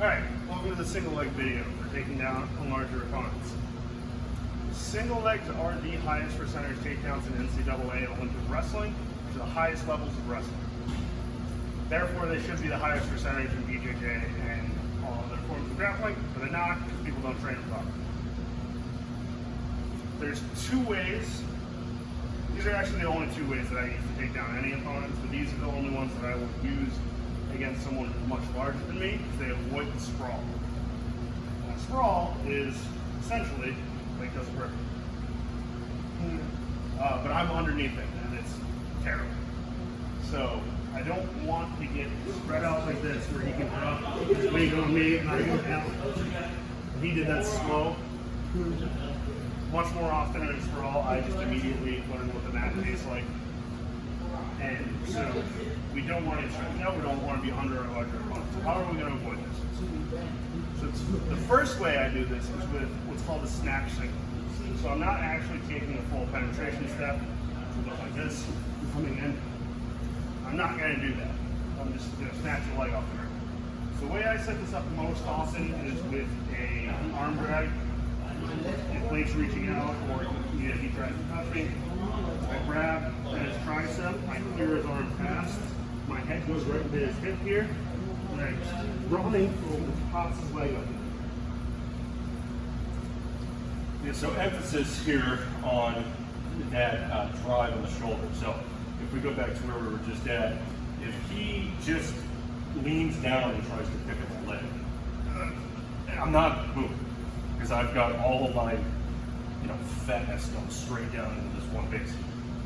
Alright, welcome to the single leg video for taking down larger opponents. Single legs are the highest percentage takedowns in NCAA and Olympic wrestling, to the highest levels of wrestling. Therefore, they should be the highest percentage in BJJ and all other forms of grappling, but they're not because people don't train them properly. There's two ways. These are actually the only two ways that I use to take down any opponents, but these are the only ones that I will use against someone who's much larger than me, because they avoid the sprawl. Now, sprawl is essentially like this grip. But I'm underneath it, and it's terrible. So I don't want to get spread out like this, where he can drop his weight on me and I go down. He did that slow. Much more often in sprawl, I just immediately learn what the mat tastes like. And so we don't want to get stretched out, we don't want to be under a larger opponent. So how are we going to avoid this? So the first way I do this is with what's called a snatch signal. So I'm not actually taking a full penetration step, like this, coming in. I'm not going to do that. I'm just going to snatch the leg off the ground. So the way I set this up most often is with an arm drag. If Blake's reaching out, or he tries to touch me, I grab at his tricep, I clear his arm past, my head goes right into his hip here, and I just running and toss his leg up. Yeah, so emphasis here on that drive on the shoulder. So if we go back to where we were just at, if he just leans down and tries to pick up the leg, I'm not moving, because I've got all of my fatness going straight down into this one base.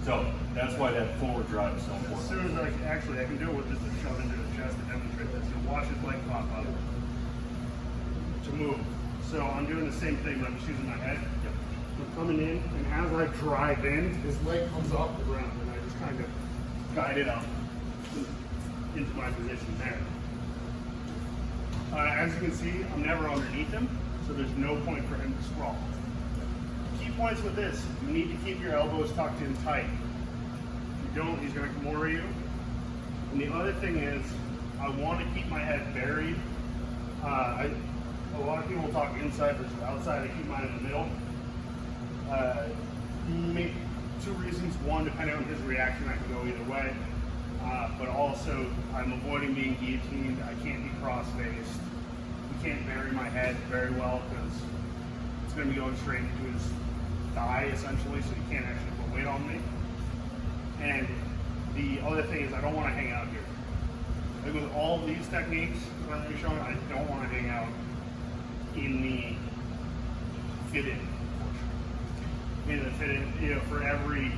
So that's why that forward drive is so important. As soon as I can do it with just a shove into his chest to demonstrate this. You'll watch his leg pop up to move. So I'm doing the same thing, but I'm just using my head. Yep. I'm coming in, and as I drive in, his leg comes off the ground, and I just kind of guide it up into my position there. As you can see, I'm never underneath him, so there's no point for him to sprawl. Key points with this: you need to keep your elbows tucked in tight. If you don't, he's going to come over you. And the other thing is, I want to keep my head buried. A lot of people talk inside versus outside. I keep mine in the middle. Two reasons. One, depending on his reaction, I can go either way. But also, I'm avoiding being guillotined. I can't be cross-faced. You can't bury my head very well, because it's going to be going straight into his thigh, essentially, so you can't actually put weight on me. And the other thing is, I don't want to hang out here. Like with all of these techniques that I'm showing, I don't want to hang out in the fit-in portion. In the fit-in, for every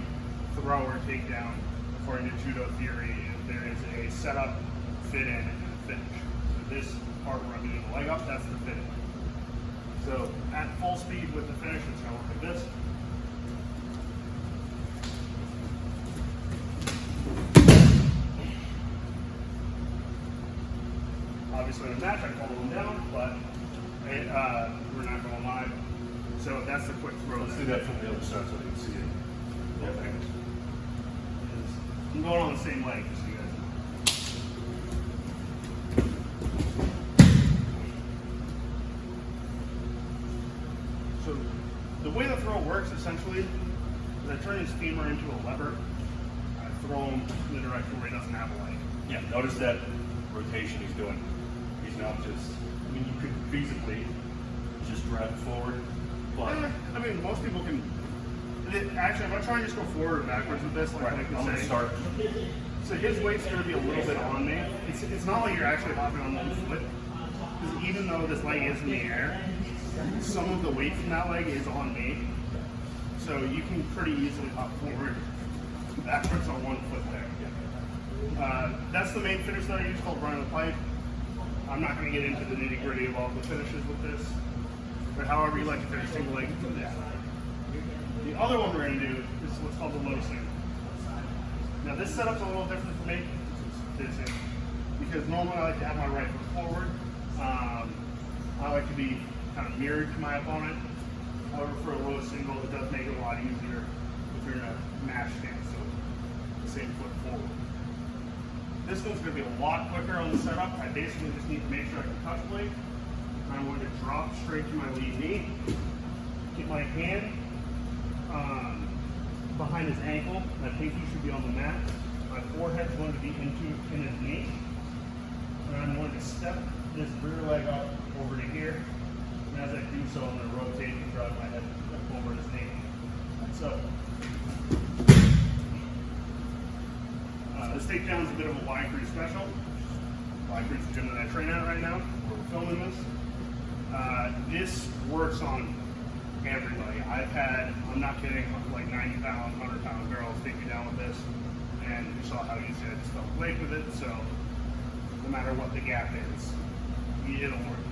throw or takedown, according to judo theory, there is a setup, fit-in, and a finish. So this part where I'm doing the leg up, that's the fit-in. So at full speed with the finish, it's going to look like this. Obviously in a match, I follow them down, but we're not going live. So that's the quick throw. Let's do that from the other side so we can see it. Okay. I'm going on the same leg, just so you guys know. So the way the throw works, essentially, is I turn his femur into a lever. I throw him in the direction where he doesn't have a leg. Yeah, notice that rotation he's doing. He's not just, you could feasibly just drive it forward. But Most people can. Actually, if I try and just go forward and backwards with this, like I'm going to start. So his weight's going to be a little bit on me. It's not like you're actually hopping on one foot, because even though this leg is in the air, some of the weight from that leg is on me. So you can pretty easily hop forward and backwards on one foot there. That's the main finish that I use, called running the pipe. I'm not going to get into the nitty gritty of all the finishes with this, but however you like to finish single leg, do that. The other one we're going to do is what's called the low single. Now this setup's a little different for me, because normally I like to have my right foot forward. I like to be kind of mirrored to my opponent. However, for a low single, it does make it a lot easier if you're in a match stance, so the same foot forward. This one's going to be a lot quicker on the setup. I basically just need to make sure I can touch blade, drop straight to my lead knee. Get my hand behind his ankle. My pinky should be on the mat. My forehead's going to be in his knee. And I'm going to step this rear leg up over to here. And as I do so, I'm going to rotate and drive my head over his knee. So, this takedown is a bit of a Y Crew special. Y Crew's the gym that I train at right now, where we're filming this. This works on everybody. I'm not kidding, like 90 pound, 100 pound girls take me down with this. And you saw how easy I just felt awake with it. So, no matter what the gap is, it'll work.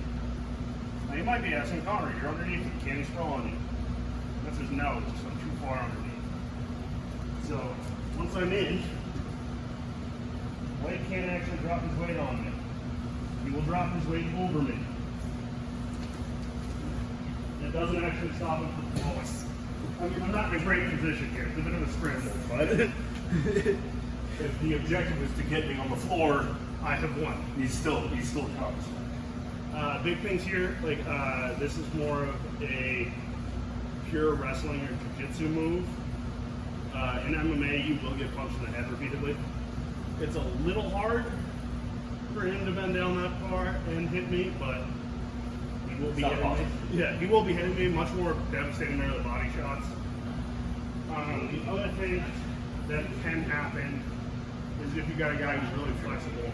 Now you might be asking, Connor, you're underneath him, can he sprawl on you? The answer is no, it's just I'm too far underneath. So once I'm in, Blake can't actually drop his weight on me. He will drop his weight over me. It doesn't actually stop him from falling. I mean, I'm not in a great position here. It's a bit of a scramble, but If the objective is to get me on the floor, I have won. he's still accomplished. Big things here, like this is more of a pure wrestling or jiu-jitsu move. In MMA, you will get punched in the head repeatedly. It's a little hard for him to bend down that far and hit me, but he will be It's not hitting me. possible. Yeah, he will be hitting me. Much more devastating than the body shots. The other thing that can happen is if you got a guy who's really flexible,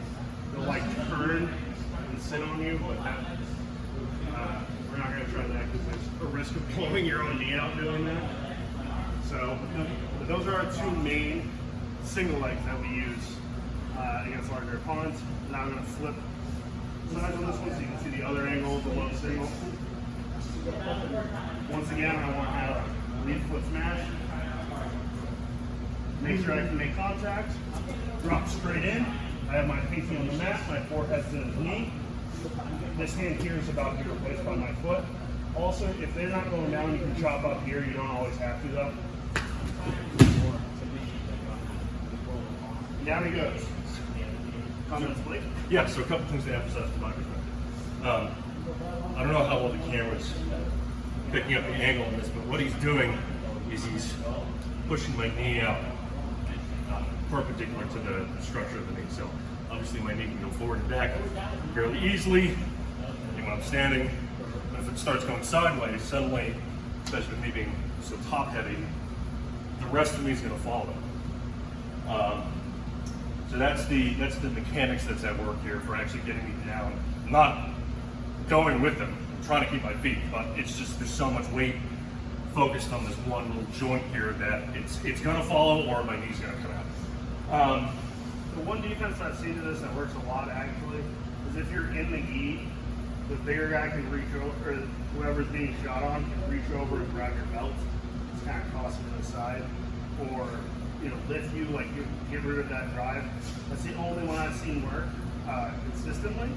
they'll like turn and sit on you, but we're not going to try that because there's a risk of blowing your own knee out doing that. So those are our two main single legs that we use against larger opponents. Now I'm going to flip sides on this one so you can see the other angle of the one single. Once again, I want to have lead foot smash. Make sure I can make contact. Drop straight in. I have my pinky on the mat, my forehead's in his knee. This hand here is about to be replaced by my foot. Also, if they're not going down, you can chop up here. You don't always have to though. Down he goes. Comments, Blake? Yeah, so a couple things to emphasize from my perspective. I don't know how well the camera's picking up the angle on this, but what he's doing is he's pushing my knee out perpendicular to the structure of the knee. So obviously my knee can go forward and back fairly easily. And when I'm standing, if it starts going sideways, suddenly, especially with me being so top heavy, the rest of me is going to follow. So that's the mechanics that's at work here for actually getting me down. I'm not going with them. I'm trying to keep my feet, but it's just there's so much weight focused on this one little joint here that it's going to follow or my knee's going to come out. The one defense I've seen to this that works a lot actually is if you're in the gi, the bigger guy can reach over, or whoever's being shot on can reach over and grab your belt. Just kind of toss it to the side, or lift you, like you get rid of that drive. That's the only one I've seen work consistently,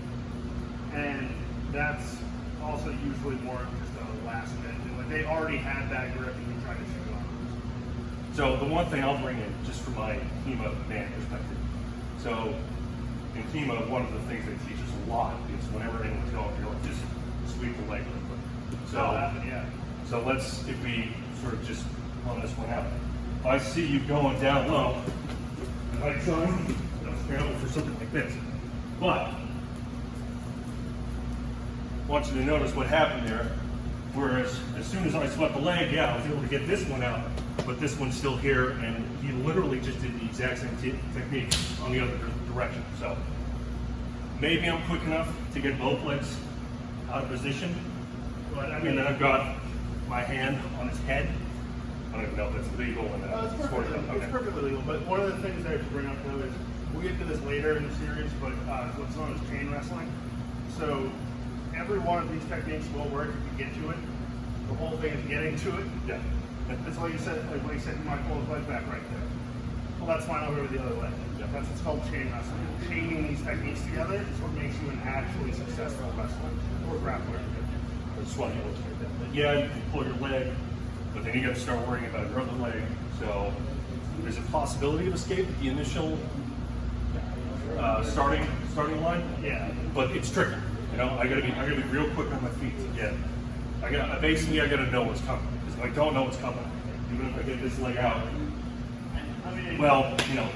and that's also usually more just a last minute. Like they already had that grip and you try to shoot on. So the one thing I'll bring in, just from my HEMA man perspective. So in HEMA, one of the things they teach us a lot is whenever anyone's going, you're like, just sweep the leg real quick. So let's, if we sort of just run this one out. If I see you going down low, and I try, that's terrible for something like this. But I want you to notice what happened there. Whereas as soon as I swept the leg, yeah, I was able to get this one out, but this one's still here, and he literally just did the exact same technique on the other direction. So maybe I'm quick enough to get both legs out of position, But I and mean, then I've got my hand on his head. I don't even know if that's legal in it's sport. it's perfectly legal. But one of the things I have to bring up though is we'll get to this later in the series, but what's known as chain wrestling. So every one of these techniques will work if you get to it. The whole thing is getting to it. Yeah. That's why you said, like what you said, you might pull his leg back right there. Well, that's fine over the other leg. That's what's called chain wrestling. Chaining these techniques together is what makes you an actually successful wrestler or grappler. That's why you look like that. But yeah, you can pull your leg, but then you got to start worrying about your other leg. So there's a possibility of escape at the initial starting line. Yeah. But it's tricky. You know, I gotta be real quick on my feet. Yeah. I gotta know what's coming. Because if I don't know what's coming, even if I get this leg out, I mean, well, you know.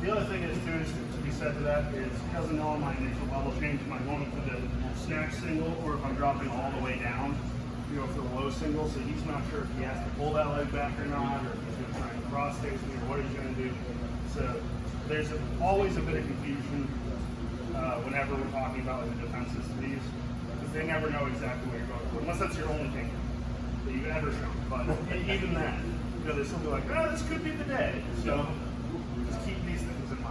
the other thing is too, is to be said to that is he doesn't know my initial level change. Am I going for the snatch single or if I'm dropping all the way down, you know, for the low single. So he's not sure if he has to pull that leg back or not, or if he's going to try and cross face me, or what he's going to do. So there's always a bit of confusion whenever we're talking about like, the defenses to these, because they never know exactly where you're going for, unless that's your only thing that you've ever shown. But even that, you know, they still be like, oh, this could be the day. So just keep these things